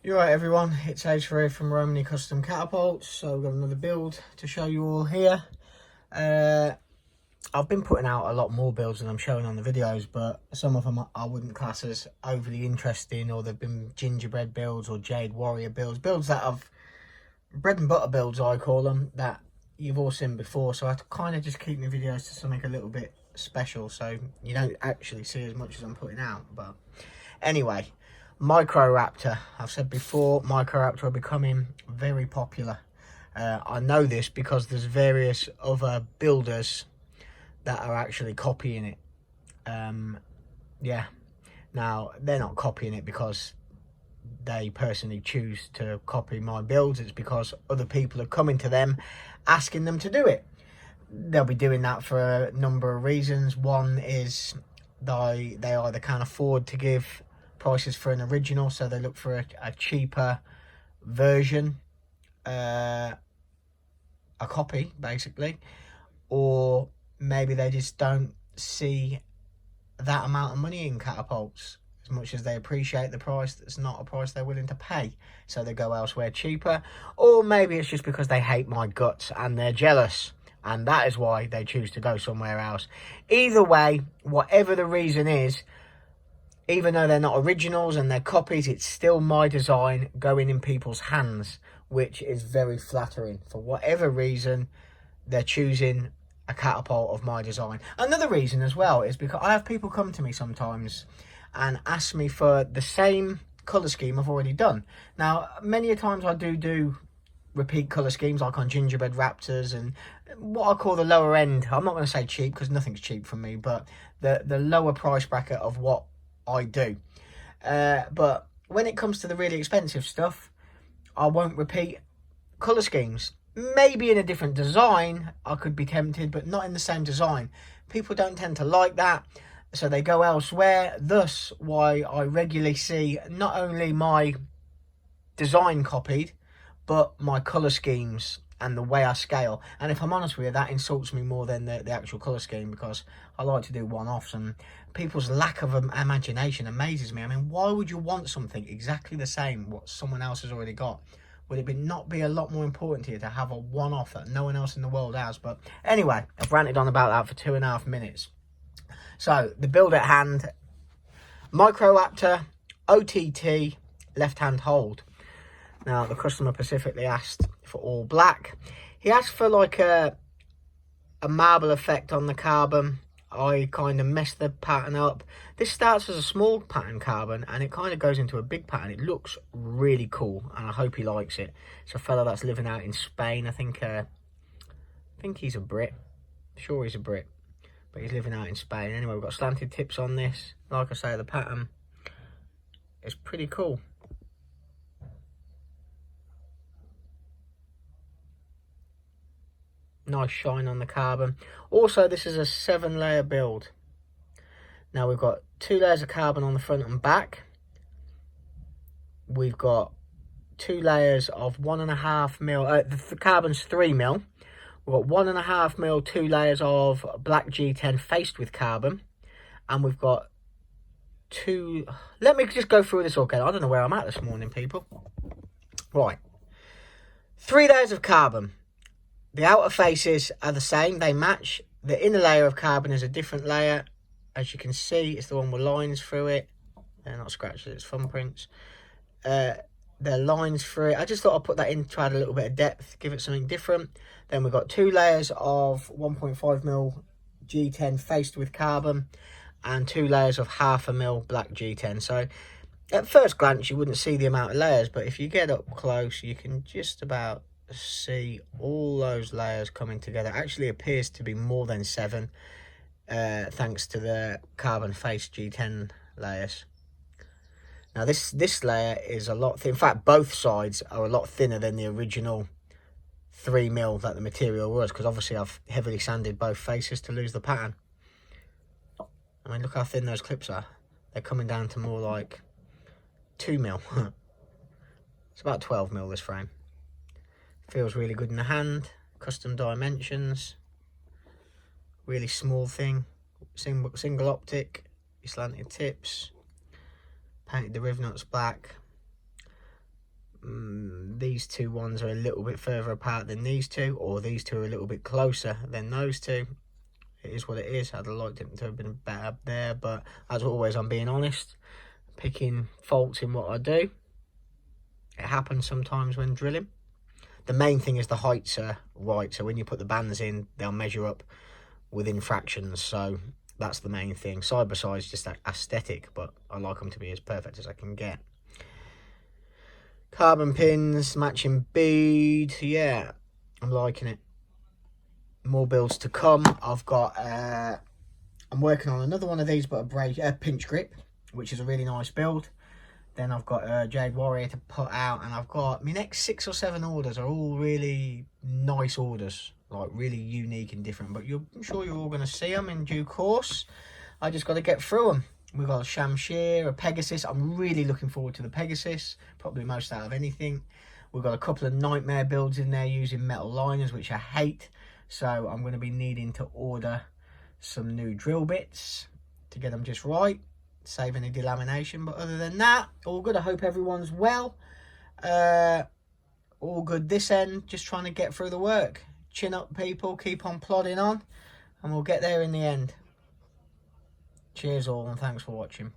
You're right, everyone, it's H4 from Romany Custom Catapults. So we've got another build to show you all here. I've been putting out a lot more builds than I'm showing on the videos, but some of them I wouldn't class as overly interesting, or they've been gingerbread builds or jade warrior builds that have bread and butter builds, I call them, that you've all seen before. So I kind of just keep my videos to something a little bit special, so you don't actually see as much as I'm putting out. But anyway, microraptor. I've said before, microraptor are becoming very popular. I know this because there's various other builders that are actually copying it. Yeah, now they're not copying it because they personally choose to copy my builds. It's because other people are coming to them asking them to do it. They'll be doing that for a number of reasons. One is they either can't afford to give prices for an original, so they look for a cheaper version, a copy basically, or maybe they just don't see that amount of money in catapults as much as they appreciate the price. That's not a price they're willing to pay, so they go elsewhere cheaper. Or maybe it's just because they hate my guts and they're jealous, and that is why they choose to go somewhere else. Either way, whatever the reason is, even though they're not originals and they're copies, it's still my design going in people's hands, which is very flattering. For whatever reason, they're choosing a catapult of my design. Another reason as well is because I have people come to me sometimes and ask me for the same colour scheme I've already done. Now, many a times I do repeat colour schemes, like on gingerbread raptors and what I call the lower end. I'm not going to say cheap because nothing's cheap from me, but the lower price bracket of what I do. But when it comes to the really expensive stuff, I won't repeat colour schemes. Maybe in a different design I could be tempted, but not in the same design. People don't tend to like that, so they go elsewhere. Thus why I regularly see not only my design copied, but my colour schemes and the way I scale. And if I'm honest with you, that insults me more than the actual colour scheme, because I like to do one-offs, and people's lack of imagination amazes me. I mean, why would you want something exactly the same what someone else has already got? Would it not be a lot more important to you to have a one-off that no one else in the world has? But anyway, I've ranted on about that for 2.5 minutes. So the build at hand: microraptor OTT left-hand hold. Now, the customer specifically asked for all black. He asked for like a marble effect on the carbon. I kind of messed the pattern up. This starts as a small pattern carbon and it kind of goes into a big pattern. It looks really cool and I hope he likes it. It's a fella that's living out in Spain. I think he's a Brit. Sure, he's a Brit, but he's living out in Spain. Anyway, we've got slanted tips on this. Like I say, the pattern is pretty cool. Nice shine on the carbon. Also, this is a 7-layer build. Now, we've got 2 layers of carbon on the front and back. We've got 2 layers of 1.5mm. The carbon's 3mm. We've got 1.5mm, 2 layers of black G10 faced with carbon. And we've got 2... Let me just go through this all again. I don't know where I'm at this morning, people. Right. 3 layers of carbon. The outer faces are the same, they match. The inner layer of carbon is a different layer. As you can see, it's the one with lines through it. They're not scratches, it's thumbprints. There are lines through it. I just thought I'd put that in to add a little bit of depth, give it something different. Then we've got 2 layers of 1.5mm G10 faced with carbon and 2 layers of 0.5mm black G10. So at first glance, you wouldn't see the amount of layers, but if you get up close, you can just about see all those layers coming together. It actually appears to be more than 7, thanks to the carbon face G10 layers. Now this layer is a lot thin. In fact, both sides are a lot thinner than the original 3mm that the material was, because obviously I've heavily sanded both faces to lose the pattern. I mean, look how thin those clips are. They're coming down to more like 2mm. It's about 12mm this frame. Feels really good in the hand. Custom dimensions. Really small thing. Single optic. Your slanted tips. Painted the riv nuts black. these two ones are a little bit further apart than these two, or these two are a little bit closer than those two. It is what it is. I'd have liked it to have been better there, but as always, I'm being honest, picking faults in what I do. It happens sometimes when drilling. The main thing is the heights are right, so when you put the bands in, they'll measure up within fractions, so that's the main thing. Side by side is just aesthetic, but I like them to be as perfect as I can get. Carbon pins, matching bead, yeah, I'm liking it. More builds to come. I've got, I'm working on another one of these, but a pinch grip, which is a really nice build. Then I've got a Jade Warrior to put out, and I've got my next 6 or 7 orders are all really nice orders, like really unique and different. But I'm sure you're all going to see them in due course. I just got to get through them. We've got a Shamshir, a Pegasus. I'm really looking forward to the Pegasus, probably most out of anything. We've got a couple of nightmare builds in there using metal liners, which I hate. So I'm going to be needing to order some new drill bits to get them just right, save any delamination. But other than that, all good. I hope everyone's well. All good this end, just trying to get through the work. Chin up, people, keep on plodding on, and we'll get there in the end. Cheers all, and thanks for watching.